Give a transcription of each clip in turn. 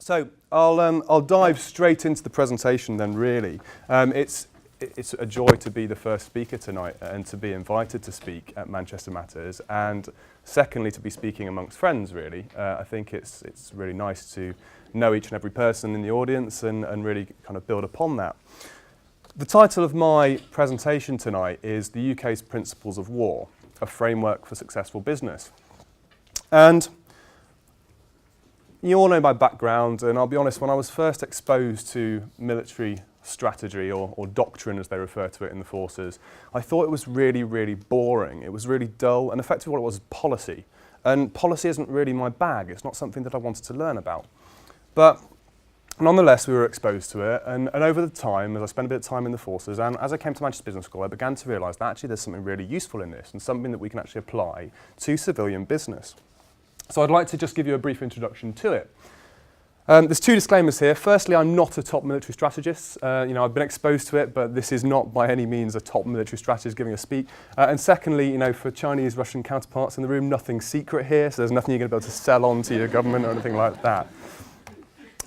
So I'll dive straight into the presentation then, really. It's a joy to be the first speaker tonight and to be invited to speak at Manchester Matters, and secondly to be speaking amongst friends, really. I think it's really nice to know each and every person in the audience and really kind of build upon that. The title of my presentation tonight is The UK's Principles of War, a Framework for Successful Business. And you all know my background, and I'll be honest, when I was first exposed to military strategy or doctrine as they refer to it in the forces, I thought it was really, really boring. It was really dull, and effectively what it was policy. And policy isn't really my bag. It's not something that I wanted to learn about. But nonetheless, we were exposed to it, and over the time, as I spent a bit of time in the forces, and as I came to Manchester Business School, I began to realise that actually there's something really useful in this, and something that we can actually apply to civilian business. So I'd like to just give you a brief introduction to it. There's two disclaimers here. Firstly, I'm not a top military strategist. I've been exposed to it, but this is not by any means a top military strategist giving a speak. And secondly, for Chinese, Russian counterparts in the room, nothing's secret here, so there's nothing you're going to be able to sell on to your government or anything like that.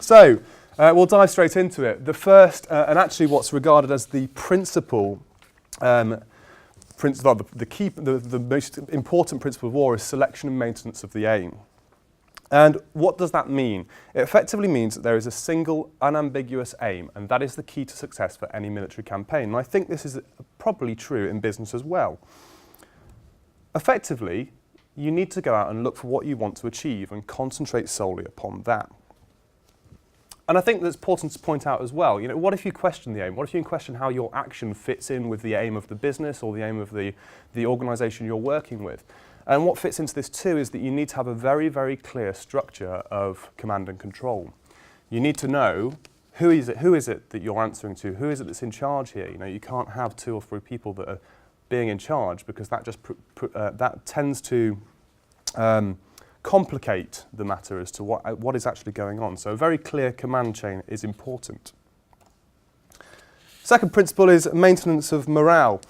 So we'll dive straight into it. The first, and actually what's regarded as the principal, the most important principle of war is selection and maintenance of the aim. And what does that mean? It effectively means that there is a single, unambiguous aim, and that is the key to success for any military campaign. And I think this is probably true in business as well. Effectively, you need to go out and look for what you want to achieve and concentrate solely upon that. And I think that's important to point out as well, what if you question the aim? What if you question how your action fits in with the aim of the business or the aim of the organisation you're working with? And what fits into this too is that you need to have a very, very clear structure of command and control. You need to know who is it that you're answering to, who is it that's in charge here. You can't have 2 or 3 people that are being in charge, because that just that tends to complicate the matter as to what is actually going on. So a very clear command chain is important. Second principle is maintenance of morale.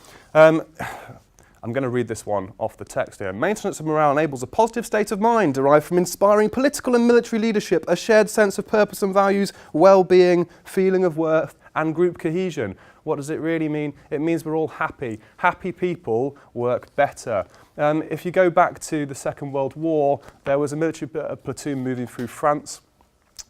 I'm going to read this one off the text here. Maintenance of morale enables a positive state of mind derived from inspiring political and military leadership, a shared sense of purpose and values, well-being, feeling of worth, and group cohesion. What does it really mean? It means we're all happy. Happy people work better. If you go back to the Second World War, there was a military platoon moving through France.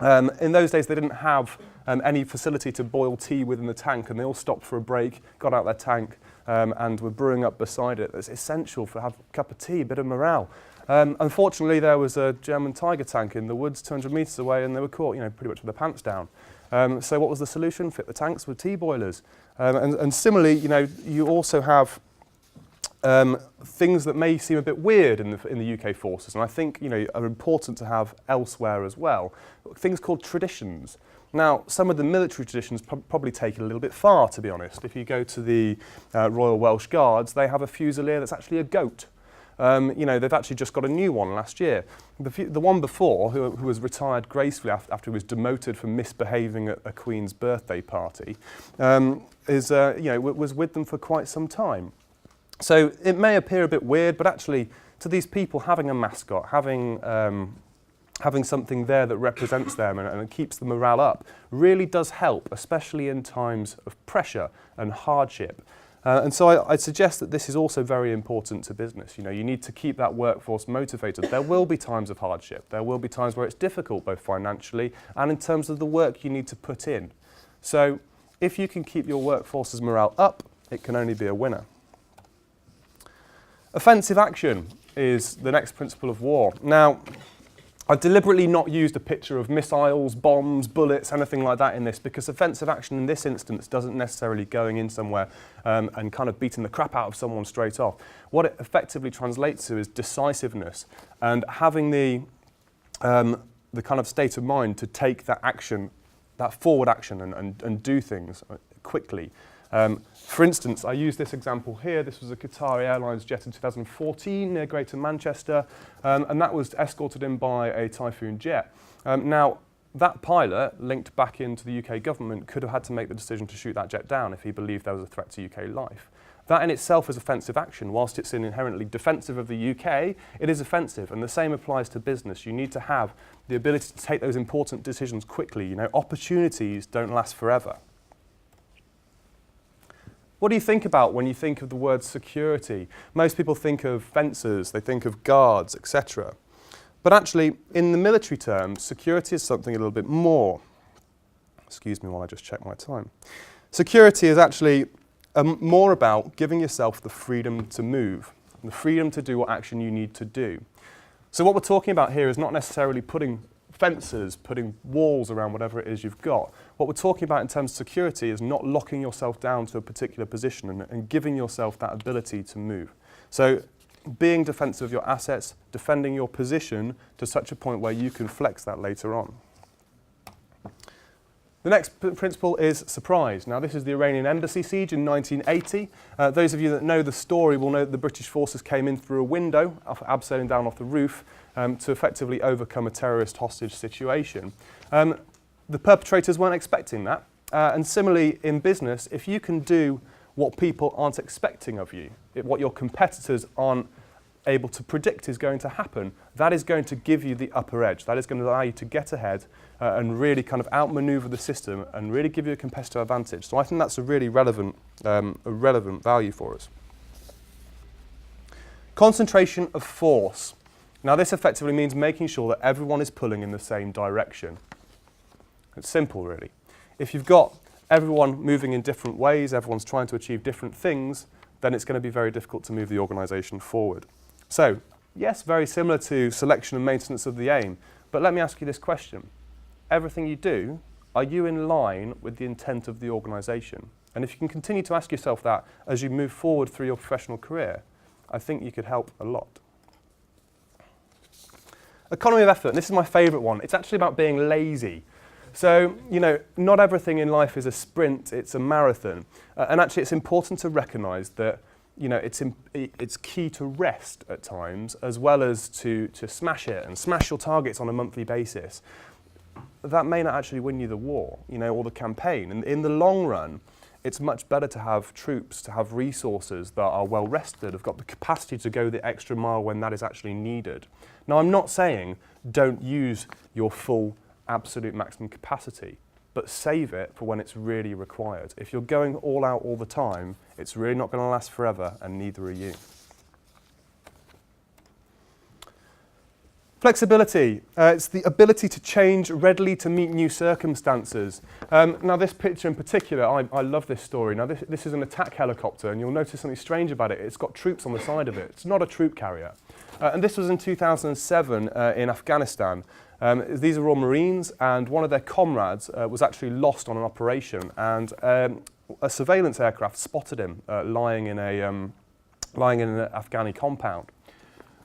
In those days, they didn't have any facility to boil tea within the tank, and they all stopped for a break, got out their tank, and were brewing up beside it. It's essential for have a cup of tea, a bit of morale. Unfortunately, there was a German Tiger tank in the woods 200 metres away, and they were caught, pretty much with their pants down. So what was the solution? Fit the tanks with tea boilers. And similarly, you also have things that may seem a bit weird in the UK forces, and I think are important to have elsewhere as well. Things called traditions. Now, some of the military traditions probably take it a little bit far, to be honest. If you go to the Royal Welsh Guards, they have a fusilier that's actually a goat. They've actually just got a new one last year. The one before, who was retired gracefully after he was demoted for misbehaving at a Queen's birthday party, was with them for quite some time. So it may appear a bit weird, but actually, to these people, having a mascot, having something there that represents them and keeps the morale up really does help, especially in times of pressure and hardship. And so I'd suggest that this is also very important to business. You need to keep that workforce motivated. There will be times of hardship. There will be times where it's difficult, both financially and in terms of the work you need to put in. So if you can keep your workforce's morale up, it can only be a winner. Offensive action is the next principle of war. Now, I've deliberately not used a picture of missiles, bombs, bullets, anything like that in this, because offensive action in this instance doesn't necessarily going in somewhere and kind of beating the crap out of someone straight off. What it effectively translates to is decisiveness and having the kind of state of mind to take that action, that forward action and do things quickly. For instance, I use this example here. This was a Qatari Airlines jet in 2014 near Greater Manchester, and that was escorted in by a Typhoon jet. Now, that pilot, linked back into the UK government, could have had to make the decision to shoot that jet down if he believed there was a threat to UK life. That in itself is offensive action. Whilst it's inherently defensive of the UK, it is offensive, and the same applies to business. You need to have the ability to take those important decisions quickly. You know, opportunities don't last forever. What do you think about when you think of the word security? Most people think of fencers, they think of guards, etc. But actually, in the military terms, security is something a little bit more. Excuse me while I just check my time. Security is actually more about giving yourself the freedom to move, the freedom to do what action you need to do. So what we're talking about here is not necessarily putting fences, putting walls around whatever it is you've got. What we're talking about in terms of security is not locking yourself down to a particular position and giving yourself that ability to move. So being defensive of your assets, defending your position to such a point where you can flex that later on. The next principle is surprise. Now, this is the Iranian embassy siege in 1980. Those of you that know the story will know that the British forces came in through a window, abseiling down off the roof, to effectively overcome a terrorist hostage situation. The perpetrators weren't expecting that. And similarly, in business, if you can do what people aren't expecting of you, what your competitors aren't able to predict is going to happen, that is going to give you the upper edge. That is going to allow you to get ahead and really kind of outmaneuver the system and really give you a competitive advantage. So I think that's a really relevant value for us. Concentration of force. Now this effectively means making sure that everyone is pulling in the same direction. It's simple really. If you've got everyone moving in different ways, everyone's trying to achieve different things, then it's going to be very difficult to move the organisation forward. So, yes, very similar to selection and maintenance of the aim, but let me ask you this question. Everything you do, are you in line with the intent of the organisation? And if you can continue to ask yourself that as you move forward through your professional career, I think you could help a lot. Economy of effort, and this is my favourite one. It's actually about being lazy. So, you know, not everything in life is a sprint, it's a marathon. And actually it's important to recognise that, you know, it's key to rest at times as well as to smash it and smash your targets on a monthly basis. That may not actually win you the war, you know, or the campaign. And in the long run, it's much better to have troops, to have resources that are well rested, have got the capacity to go the extra mile when that is actually needed. Now, I'm not saying don't use your full absolute maximum capacity, but save it for when it's really required. If you're going all out all the time, it's really not going to last forever, and neither are you. Flexibility. It's the ability to change readily to meet new circumstances. Now this picture in particular, I love this story. Now this is an attack helicopter, and you'll notice something strange about it. It's got troops on the side of it. It's not a troop carrier. And this was in 2007 in Afghanistan. These are all Marines, and one of their comrades was actually lost on an operation, and a surveillance aircraft spotted him lying in an Afghani compound.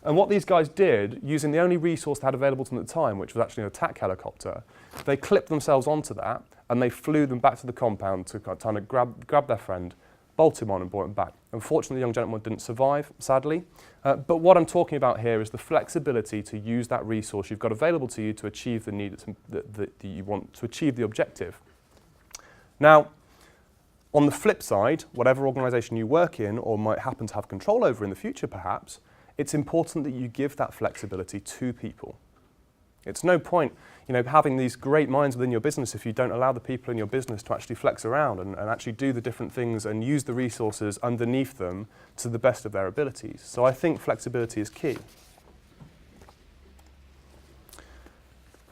And what these guys did, using the only resource they had available to them at the time, which was actually an attack helicopter, they clipped themselves onto that, and they flew them back to the compound to kind of grab their friend, bolt him on and brought him back. Unfortunately, the young gentleman didn't survive, sadly. But what I'm talking about here is the flexibility to use that resource you've got available to you to achieve the need that you want to achieve the objective. Now, on the flip side, whatever organisation you work in or might happen to have control over in the future perhaps, it's important that you give that flexibility to people. It's no point, you know, having these great minds within your business if you don't allow the people in your business to actually flex around and actually do the different things and use the resources underneath them to the best of their abilities. So I think flexibility is key.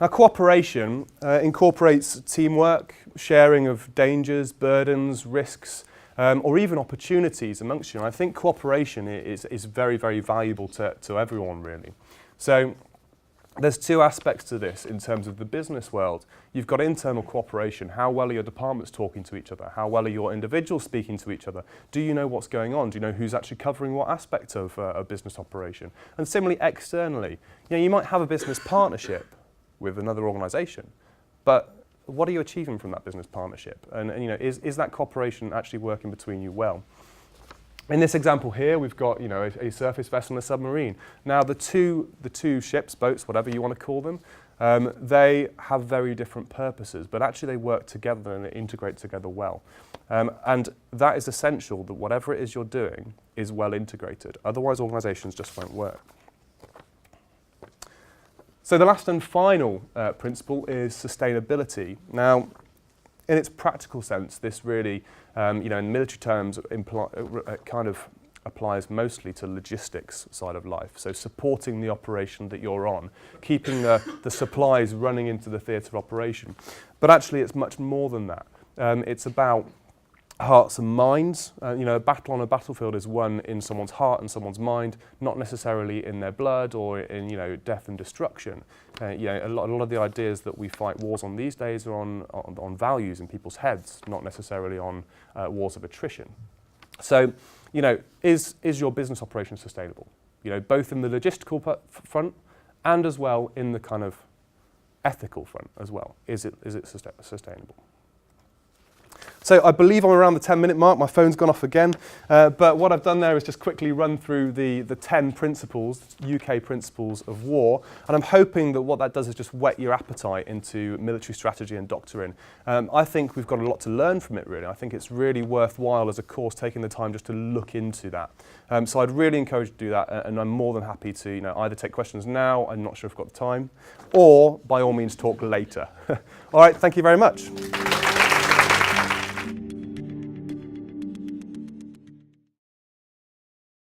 Now, cooperation incorporates teamwork, sharing of dangers, burdens, risks, or even opportunities amongst you. And I think cooperation is very, very valuable to everyone, really. So there's two aspects to this in terms of the business world. You've got internal cooperation. How well are your departments talking to each other? How well are your individuals speaking to each other? Do you know what's going on? Do you know who's actually covering what aspect of a business operation? And similarly, externally, you know, you might have a business partnership with another organisation, but what are you achieving from that business partnership? And you know, is that cooperation actually working between you well? In this example here, we've got, you know, a surface vessel and a submarine. Now, the two ships, boats, whatever you want to call them, They have very different purposes, but actually they work together and they integrate together well. And that is essential, that whatever it is you're doing is well integrated. Otherwise, organisations just won't work. So the last and final principle is sustainability. Now, in its practical sense, this really, in military terms, kind of applies mostly to logistics side of life. So supporting the operation that you're on, keeping the supplies running into the theatre of operation. But actually, it's much more than that. It's about hearts and minds. A battle on a battlefield is won in someone's heart and someone's mind, not necessarily in their blood or in death and destruction. A lot of the ideas that we fight wars on these days are on values in people's heads, not necessarily on wars of attrition. So, is your business operation sustainable? Both in the logistical front and as well in the kind of ethical front as well. Is it sustainable? So I believe I'm around the 10-minute mark. My phone's gone off again. But what I've done there is just quickly run through the 10 principles, UK principles of war. And I'm hoping that what that does is just whet your appetite into military strategy and doctrine. I think we've got a lot to learn from it, really. I think it's really worthwhile as a course taking the time just to look into that. So I'd really encourage you to do that. And I'm more than happy to either take questions now, I'm not sure if I've got the time, or by all means talk later. All right, thank you very much.